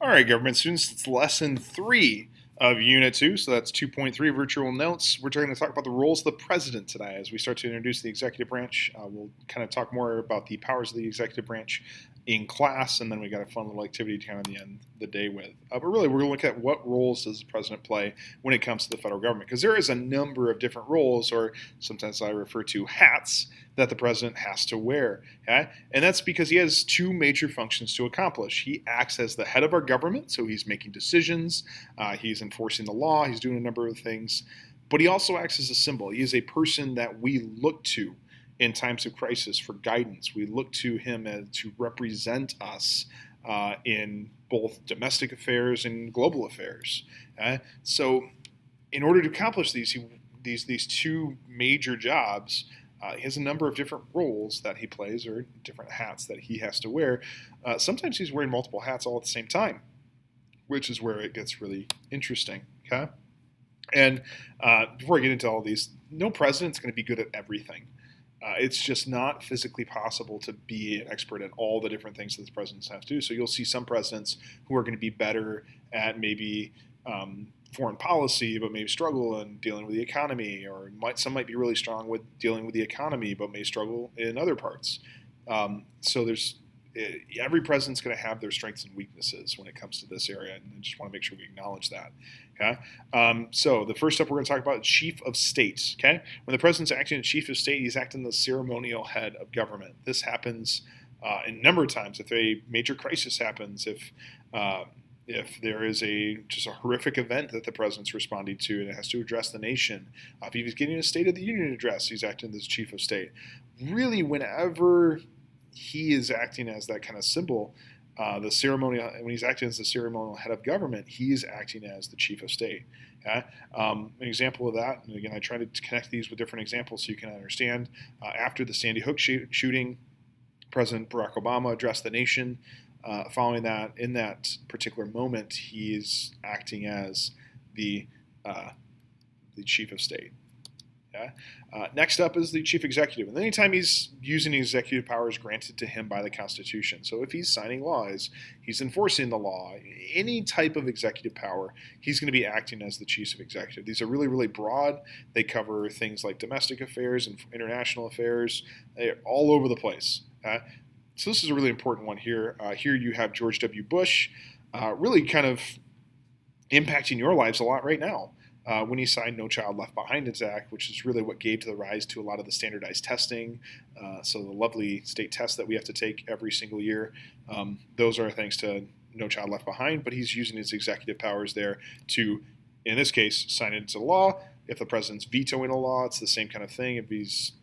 All right, government students, it's lesson 3 of Unit 2, so that's 2.3 virtual notes. We're going to talk about the roles of the president today. As we start to introduce the executive branch, we'll kind of talk more about the powers of the executive branch in class, and then we got a fun little activity to kind of end the day with. But really, we're going to look at what roles does the president play when it comes to the federal government, because there is a number of different roles, or sometimes I refer to hats, that the president has to wear. Okay? And that's because he has two major functions to accomplish. He acts as the head of our government, so he's making decisions, he's enforcing the law, he's doing a number of things, but he also acts as a symbol. He is a person that we look to in times of crisis for guidance. We look to him to represent us in both domestic affairs and global affairs. So in order to accomplish these two major jobs, he has a number of different roles that he plays, or different hats that he has to wear. Sometimes he's wearing multiple hats all at the same time, which is where it gets really interesting. Okay? And before I get into all these, no president's going to be good at everything. It's just not physically possible to be an expert at all the different things that the presidents have to do. So you'll see some presidents who are going to be better at maybe foreign policy, but maybe struggle in dealing with the economy, or some might be really strong with dealing with the economy, but may struggle in other parts. So every president's going to have their strengths and weaknesses when it comes to this area, and I just want to make sure we acknowledge that. Okay. So the first step we're going to talk about is chief of state. Okay. When the president's acting as chief of state, he's acting as the ceremonial head of government. This happens a number of times. If a major crisis happens, if there is just a horrific event that the president's responding to and it has to address the nation, if he's getting a State of the Union address, he's acting as chief of state. Really, whenever he is acting as that kind of symbol, when he's acting as the ceremonial head of government, he's acting as the chief of state. Okay? An example of that, and again, I try to connect these with different examples so you can understand. After the Sandy Hook shooting, President Barack Obama addressed the nation. Following that, in that particular moment, he is acting as the chief of state. Okay? Next up is the chief executive. And anytime he's using executive powers granted to him by the Constitution. So if he's signing laws, he's enforcing the law, any type of executive power, he's going to be acting as the chief executive. These are really, really broad. They cover things like domestic affairs and international affairs. They're all over the place. Okay? So this is a really important one here. Here you have George W. Bush really kind of impacting your lives a lot right now. When he signed No Child Left Behind Act, which is really what gave rise to a lot of the standardized testing. So the lovely state tests that we have to take every single year, those are thanks to No Child Left Behind, but he's using his executive powers there to, in this case, sign it into law. If the president's vetoing a law, it's the same kind of thing. If he's,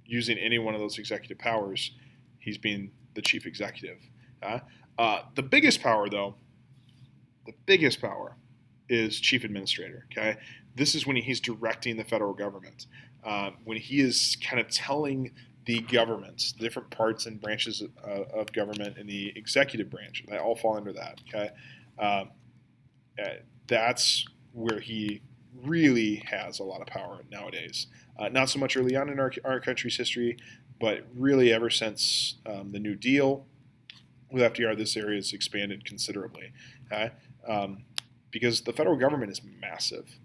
using any one of those executive powers, he's being the chief executive. The biggest power, though, is chief administrator. Okay, this is when he's directing the federal government, when he is kind of telling the government, the different parts and branches of government and the executive branch, they all fall under that. Okay, that's where he really has a lot of power nowadays. Not so much early on in our country's history, but really ever since the New Deal with FDR, this area has expanded considerably. Okay? Because the federal government is massive.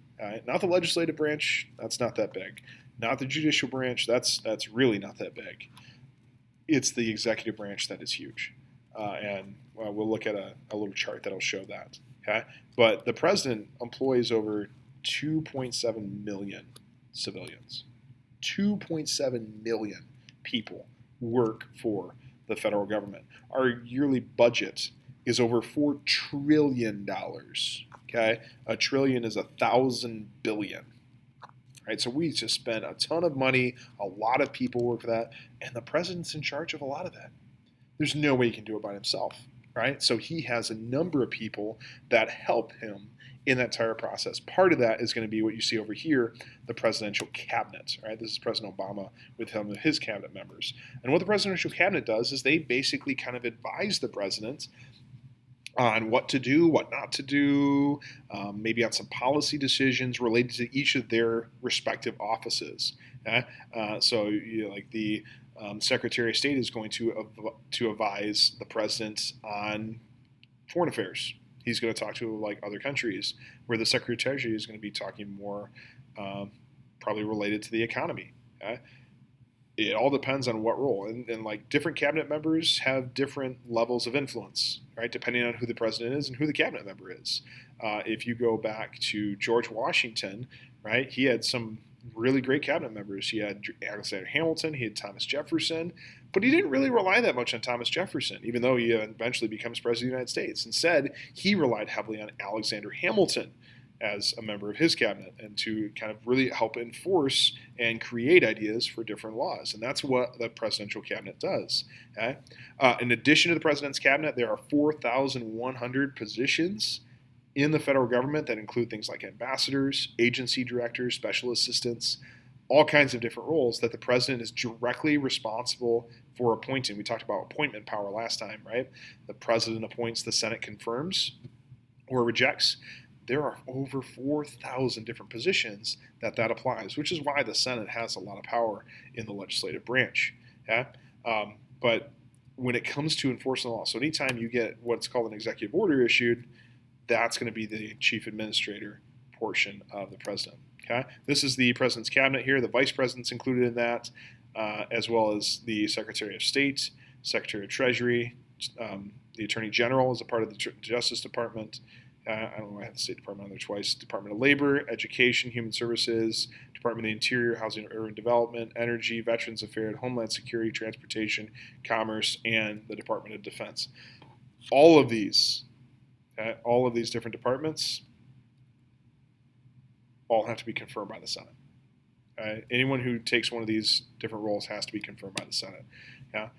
Not the legislative branch, that's not that big. Not the judicial branch, that's really not that big. It's the executive branch that is huge. And we'll look at a little chart that'll show that. Okay? But the president employs over 2.7 million civilians. 2.7 million people work for the federal government. Our yearly budget is over $4 trillion. Okay, a trillion is 1,000 billion. Right, so we just spend a ton of money. A lot of people work for that, and the president's in charge of a lot of that. There's no way he can do it by himself. Right, so he has a number of people that help him in that entire process. Part of that is going to be what you see over here, the presidential cabinet. Right, this is President Obama with his cabinet members. And what the presidential cabinet does is they basically kind of advise the president on what to do, what not to do, maybe on some policy decisions related to each of their respective offices. So like the Secretary of State is going to advise the president on foreign affairs. He's going to talk to like other countries, where the Secretary of Treasury is going to be talking more, probably related to the economy. Okay? It all depends on what role, and like different cabinet members have different levels of influence, right? Depending on who the president is and who the cabinet member is. If you go back to George Washington, right, he had some really great cabinet members. He had Alexander Hamilton, he had Thomas Jefferson, but he didn't really rely that much on Thomas Jefferson, even though he eventually becomes president of the United States. Instead, he relied heavily on Alexander Hamilton as a member of his cabinet and to kind of really help enforce and create ideas for different laws. And that's what the presidential cabinet does. Okay? In addition to the president's cabinet, there are 4,100 positions in the federal government that include things like ambassadors, agency directors, special assistants, all kinds of different roles that the president is directly responsible for appointing. We talked about appointment power last time, right? The president appoints, the Senate confirms or rejects. There are over 4,000 different positions that applies, which is why the Senate has a lot of power in the legislative branch. Okay? But when it comes to enforcing the law, so anytime you get what's called an executive order issued, that's going to be the chief administrator portion of the president. Okay? This is the president's cabinet here. The vice president's included in that, as well as the Secretary of State, Secretary of Treasury, the Attorney General is a part of the Justice Department. I don't know, I had the State Department on there twice. Department of Labor, Education, Human Services, Department of the Interior, Housing and Urban Development, Energy, Veterans Affairs, Homeland Security, Transportation, Commerce, and the Department of Defense. All of these different departments all have to be confirmed by the Senate. Anyone who takes one of these different roles has to be confirmed by the Senate. Yeah.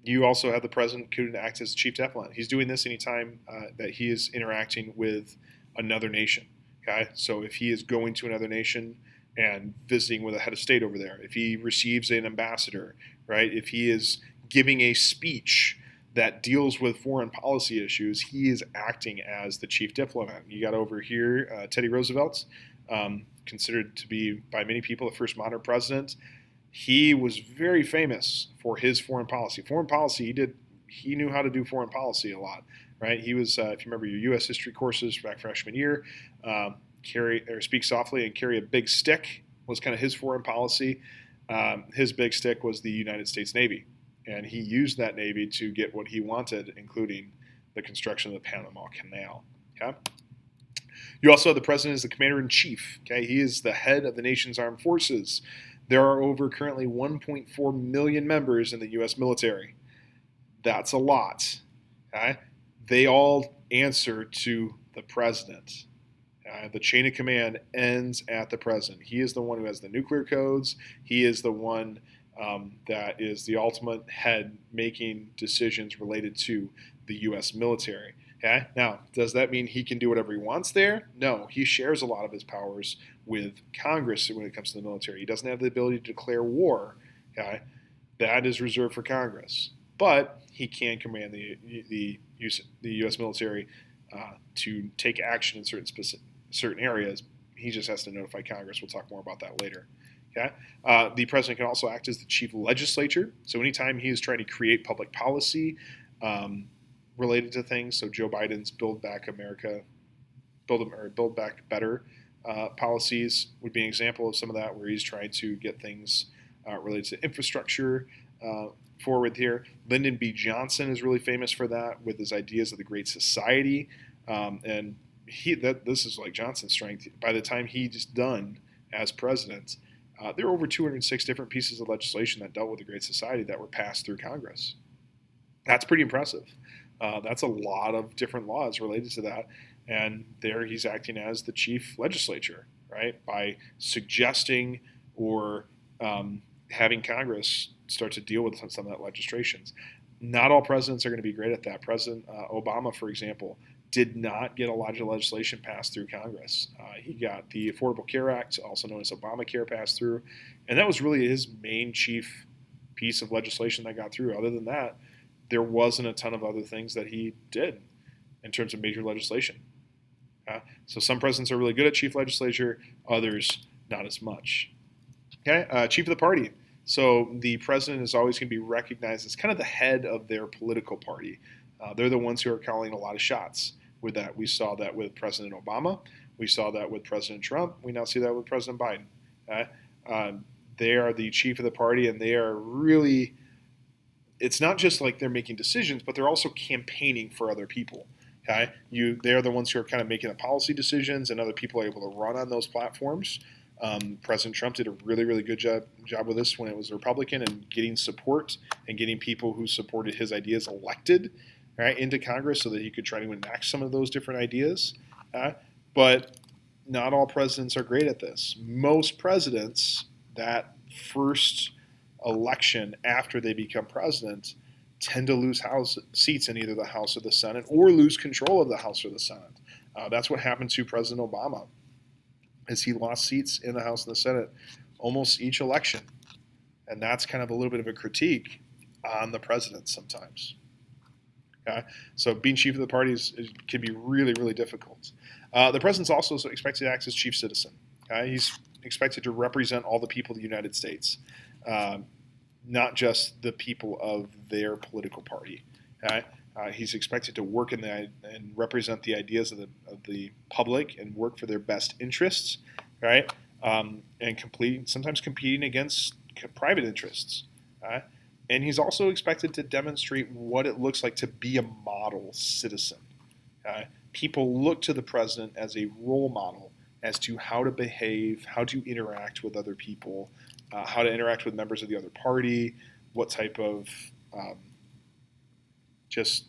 You also have the president could act as chief diplomat. He's doing this anytime that he is interacting with another nation. Okay, so if he is going to another nation and visiting with a head of state over there, if he receives an ambassador, right, if he is giving a speech that deals with foreign policy issues, he is acting as the chief diplomat. You got over here Teddy Roosevelt, considered to be by many people the first modern president. He was very famous for his foreign policy. Foreign policy, he knew how to do foreign policy a lot, right? He was, if you remember your U.S. history courses back freshman year, speak softly and carry a big stick was kind of his foreign policy. His big stick was the United States Navy, and he used that Navy to get what he wanted, including the construction of the Panama Canal. Okay. You also have the president as the commander-in-chief. Okay, he is the head of the nation's armed forces. There are over currently 1.4 million members in the U.S. military. That's a lot. Okay? They all answer to the president. The chain of command ends at the president. He is the one who has the nuclear codes. He is the one that is the ultimate head making decisions related to the U.S. military. Okay? Now, does that mean he can do whatever he wants there? No, he shares a lot of his powers with Congress when it comes to the military. He doesn't have the ability to declare war. Okay? That is reserved for Congress. But he can command the U.S. military to take action in certain areas. He just has to notify Congress. We'll talk more about that later. Okay? The president can also act as the chief legislature. So anytime he is trying to create public policy, related to things. So Joe Biden's Build Back America, Build Back Better policies would be an example of some of that, where he's trying to get things related to infrastructure forward here. Lyndon B. Johnson is really famous for that with his ideas of the Great Society, and this is like Johnson's strength. By the time he's done as president, there are over 206 different pieces of legislation that dealt with the Great Society that were passed through Congress. That's pretty impressive. That's a lot of different laws related to that. And there he's acting as the chief legislature, right? By suggesting or having Congress start to deal with some of that legislations. Not all presidents are going to be great at that. President Obama, for example, did not get a lot of legislation passed through Congress. He got the Affordable Care Act, also known as Obamacare, passed through. And that was really his main chief piece of legislation that got through. Other than that, there wasn't a ton of other things that he did in terms of major legislation. So some presidents are really good at chief legislature, others not as much. Okay, chief of the party. So the president is always going to be recognized as kind of the head of their political party. They're the ones who are calling a lot of shots with that. We saw that with President Obama. We saw that with President Trump. We now see that with President Biden. They are the chief of the party, and they are really, it's not just like they're making decisions, but they're also campaigning for other people. Okay, they're the ones who are kind of making the policy decisions, and other people are able to run on those platforms. President Trump did a really, really good job with this when it was a Republican, and getting support and getting people who supported his ideas elected, right, into Congress so that he could try to enact some of those different ideas. But not all presidents are great at this. Most presidents, that first election after they become president, tend to lose seats in either the House or the Senate, or lose control of the House or the Senate. That's what happened to President Obama, is he lost seats in the House and the Senate almost each election. And that's kind of a little bit of a critique on the president sometimes. Okay? So being chief of the party can be really, really difficult. The president's also expected to act as chief citizen. Okay? He's expected to represent all the people of the United States, not just the people of their political party. Okay? He's expected to work and represent the ideas of the public and work for their best interests, right? And sometimes competing against private interests. And he's also expected to demonstrate what it looks like to be a model citizen. People look to the president as a role model as to how to behave, how to interact with other people, how to interact with members of the other party, what type of just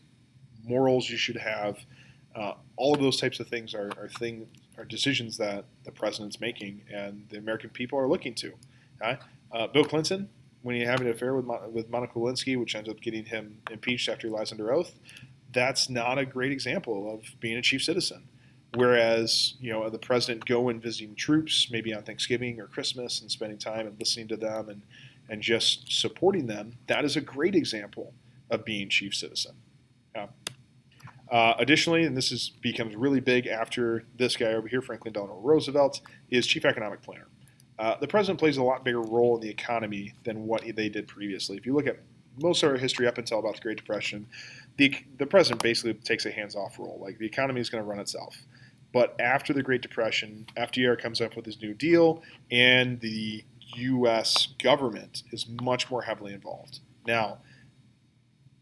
morals you should have. All of those types of things are decisions that the president's making, and the American people are looking to. Bill Clinton, when he had an affair with Monica Lewinsky, which ends up getting him impeached after he lies under oath, that's not a great example of being a chief citizen. Whereas, the president going visiting troops, maybe on Thanksgiving or Christmas, and spending time and listening to them and just supporting them, that is a great example of being chief citizen. Additionally, and this becomes really big after this guy over here, Franklin Delano Roosevelt, is chief economic planner. The president plays a lot bigger role in the economy than what they did previously. If you look at most of our history up until about the Great Depression, the president basically takes a hands-off role. Like, the economy is going to run itself. But after the Great Depression, FDR comes up with his New Deal, and the U.S. government is much more heavily involved. Now,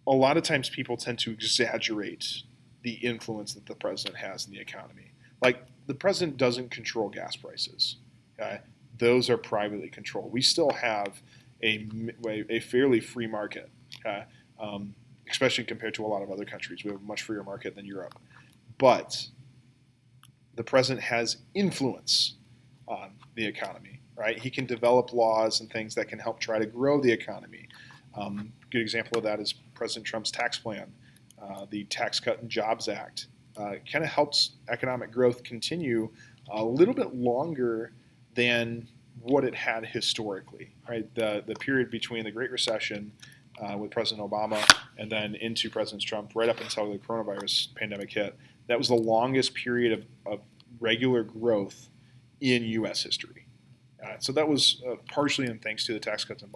a lot of times people tend to exaggerate the influence that the president has in the economy. Like, the president doesn't control gas prices. Okay? Those are privately controlled. We still have a fairly free market, especially compared to a lot of other countries. We have a much freer market than Europe. But the president has influence on the economy, right? He can develop laws and things that can help try to grow the economy. Good example of that is President Trump's tax plan. The Tax Cut and Jobs Act kind of helps economic growth continue a little bit longer than what it had historically. Right, the period between the Great Recession with President Obama and then into President Trump, right up until the coronavirus pandemic hit, that was the longest period of regular growth in U.S. history. So that was partially in thanks to the Tax Cuts and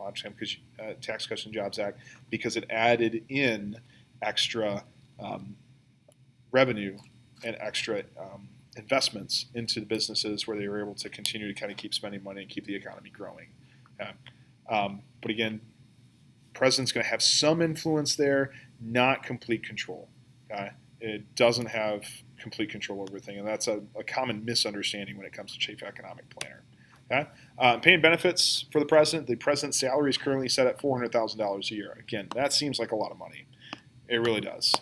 Jobs Act, because it added in extra revenue and extra investments into the businesses, where they were able to continue to kind of keep spending money and keep the economy growing. But again, president's going to have some influence there, not complete control. It doesn't have complete control over everything, and that's a common misunderstanding when it comes to chief economic planner. Paying benefits for the president's salary is currently set at $400,000 a year. Again, that seems like a lot of money. It really does.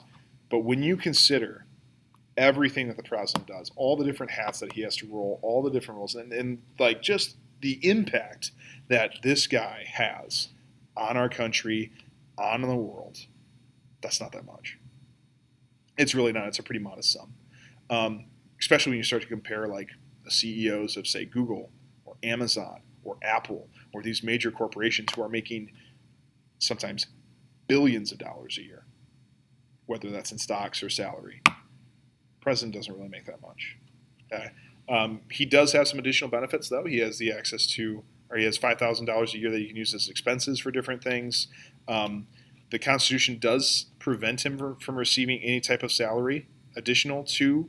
But when you consider everything that the president does, all the different hats that he has to roll, all the different roles, and like just the impact that this guy has on our country, on the world, that's not that much. It's really not. It's a pretty modest sum, especially when you start to compare like the CEOs of, say, Google or Amazon or Apple or these major corporations who are making sometimes billions of dollars a year, whether that's in stocks or salary. The president doesn't really make that much. He does have some additional benefits, though. He has the access to or he has $5,000 a year that he can use as expenses for different things. The Constitution does prevent him from receiving any type of salary additional to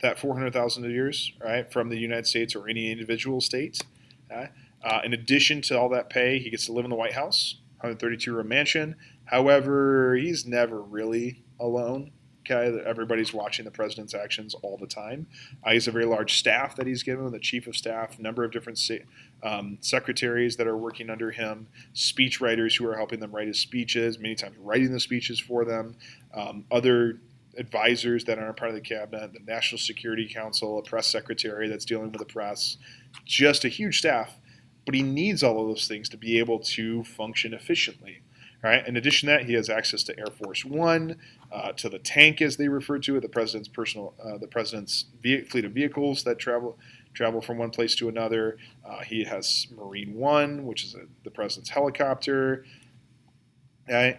that $400,000 a year, right, from the United States or any individual state. In addition to all that pay, he gets to live in the White House, 132-room mansion. However, he's never really alone. Okay, everybody's watching the president's actions all the time. He has a very large staff that he's given, the chief of staff, a number of different secretaries that are working under him, speech writers who are helping them write his speeches, many times writing the speeches for them, other advisors that aren't part of the cabinet, the National Security Council, a press secretary that's dealing with the press, just a huge staff. But he needs all of those things to be able to function efficiently. All right. In addition to that, he has access to Air Force One, to the tank, as they refer to it, the president's fleet of vehicles that travel from one place to another. He has Marine One, which is the president's helicopter. Air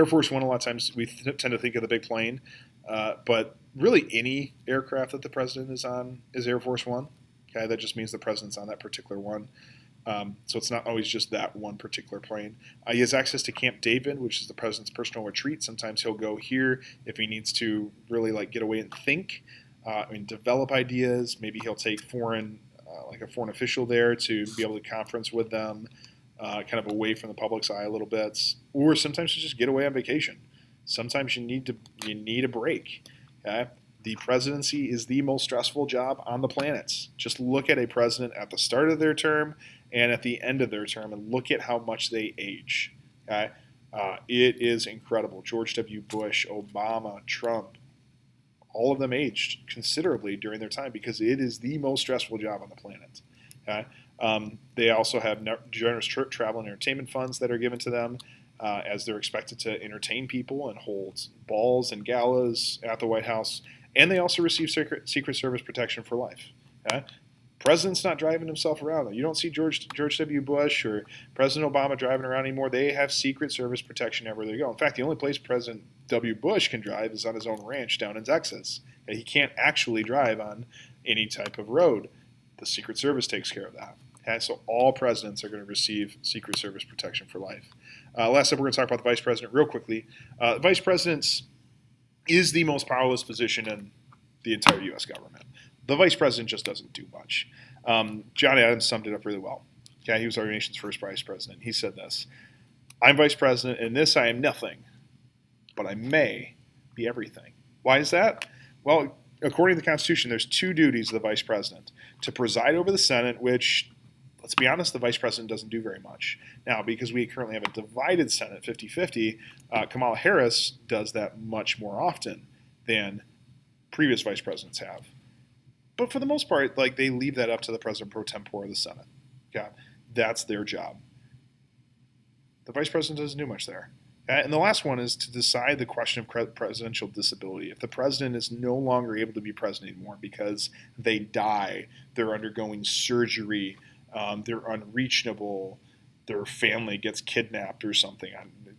Force One, a lot of times we tend to think of the big plane, but really any aircraft that the president is on is Air Force One. Okay, that just means the president's on that particular one. So it's not always just that one particular plane. He has access to Camp David, which is the president's personal retreat. Sometimes he'll go here if he needs to really get away and think and develop ideas. Maybe he'll take a foreign official there to be able to conference with them, kind of away from the public's eye a little bit. Or sometimes you just get away on vacation. Sometimes you need a break. Okay? The presidency is the most stressful job on the planet. Just look at a president at the start of their term and at the end of their term, and look at how much they age. Okay? It is incredible. George W. Bush, Obama, Trump, all of them aged considerably during their time because it is the most stressful job on the planet. Okay? They also have generous travel and entertainment funds that are given to them as they're expected to entertain people and hold balls and galas at the White House. And they also receive Secret Service protection for life. Okay? President's not driving himself around. You don't see George W. Bush or President Obama driving around anymore. They have Secret Service protection everywhere they go. In fact, the only place President W. Bush can drive is on his own ranch down in Texas. He can't actually drive on any type of road. The Secret Service takes care of that. Okay? So all presidents are going to receive Secret Service protection for life. Last up, we're going to talk about the vice president real quickly. The vice president is the most powerless position in the entire U.S. government. The vice president just doesn't do much. John Adams summed it up really well. Okay, he was our nation's first vice president. He said this: "I'm vice president, and this I am nothing, but I may be everything." Why is that? Well, according to the Constitution, there's two duties of the vice president: to preside over the Senate, which, let's be honest, the vice president doesn't do very much. Now, because we currently have a divided Senate, 50-50, Kamala Harris does that much more often than previous vice presidents have. But for the most part, they leave that up to the president pro tempore of the Senate. Okay? That's their job. The vice president doesn't do much there. And the last one is to decide the question of presidential disability. If the president is no longer able to be president anymore because they die, they're undergoing surgery, they're unreachable, their family gets kidnapped or something,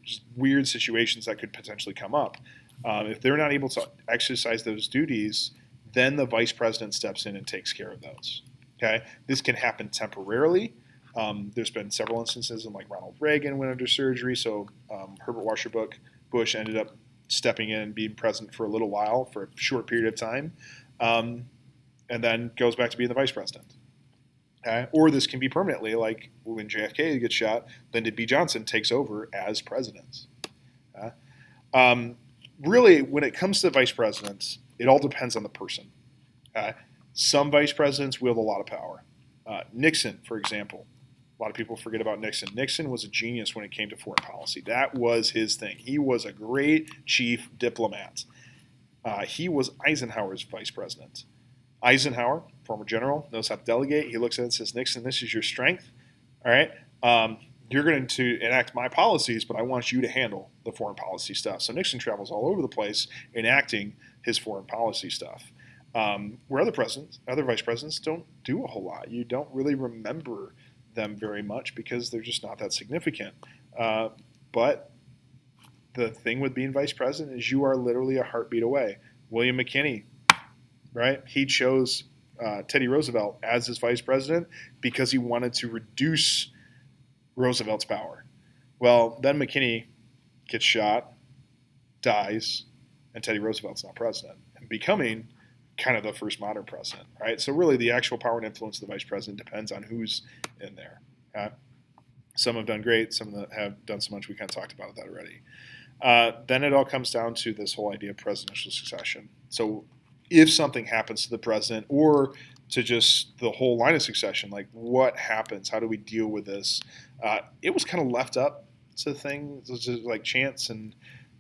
just weird situations that could potentially come up. If they're not able to exercise those duties, then the vice president steps in and takes care of those. Okay, this can happen temporarily. There's been several instances in Ronald Reagan went under surgery, so Herbert Washer Bush ended up stepping in and being president for a little while, for a short period of time, and then goes back to being the vice president. Okay? Or this can be permanently, like when JFK gets shot, Lyndon B. Johnson takes over as president. Really, when it comes to vice presidents, it all depends on the person. Some vice presidents wield a lot of power. Nixon, for example. A lot of people forget about Nixon. Nixon was a genius when it came to foreign policy. That was his thing. He was a great chief diplomat. He was Eisenhower's vice president. Eisenhower, former general, knows how to delegate. He looks at it and says, "Nixon, this is your strength. All right, you're going to enact my policies, but I want you to handle the foreign policy stuff." So Nixon travels all over the place enacting his foreign policy stuff. Where other vice presidents don't do a whole lot. You don't really remember them very much because they're just not that significant. But the thing with being vice president is you are literally a heartbeat away. William McKinney, right? He chose Teddy Roosevelt as his vice president because he wanted to reduce Roosevelt's power. Well, then McKinney gets shot, dies, and Teddy Roosevelt's not president, and becoming kind of the first modern president, right? So really the actual power and influence of the vice president depends on who's in there. Some have done great, some that have done so much, we kind of talked about that already. Then it all comes down to this whole idea of presidential succession. So if something happens to the president or to just the whole line of succession, like what happens? How do we deal with this? It was kind of left up to things like chance and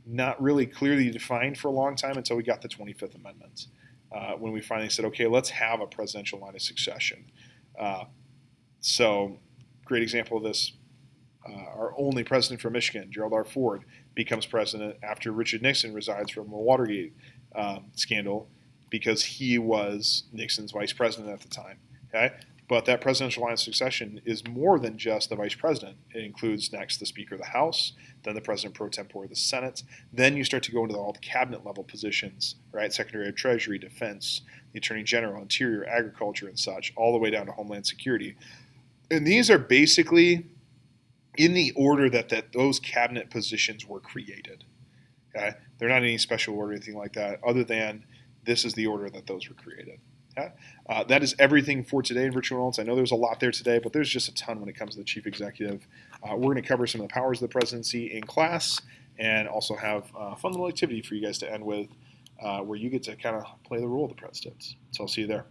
not really clearly defined for a long time until we got the 25th Amendment, when we finally said, okay, let's have a presidential line of succession. So great example of this, our only president from Michigan, Gerald R. Ford, becomes president after Richard Nixon resigns from the Watergate scandal because he was Nixon's vice president at the time. Okay? But that presidential line of succession is more than just the vice president. It includes next the Speaker of the House, then the President pro tempore of the Senate. Then you start to go into all the cabinet level positions, right? Secretary of Treasury, Defense, the Attorney General, Interior, Agriculture, and such, all the way down to Homeland Security. And these are basically in the order that those cabinet positions were created. Okay? They're not in any special order or anything like that, other than this is the order that those were created. Okay? That is everything for today in Virtual Notes. I know there's a lot there today, but there's just a ton when it comes to the chief executive. We're going to cover some of the powers of the presidency in class and also have a fun little activity for you guys to end with where you get to kind of play the role of the president. So I'll see you there.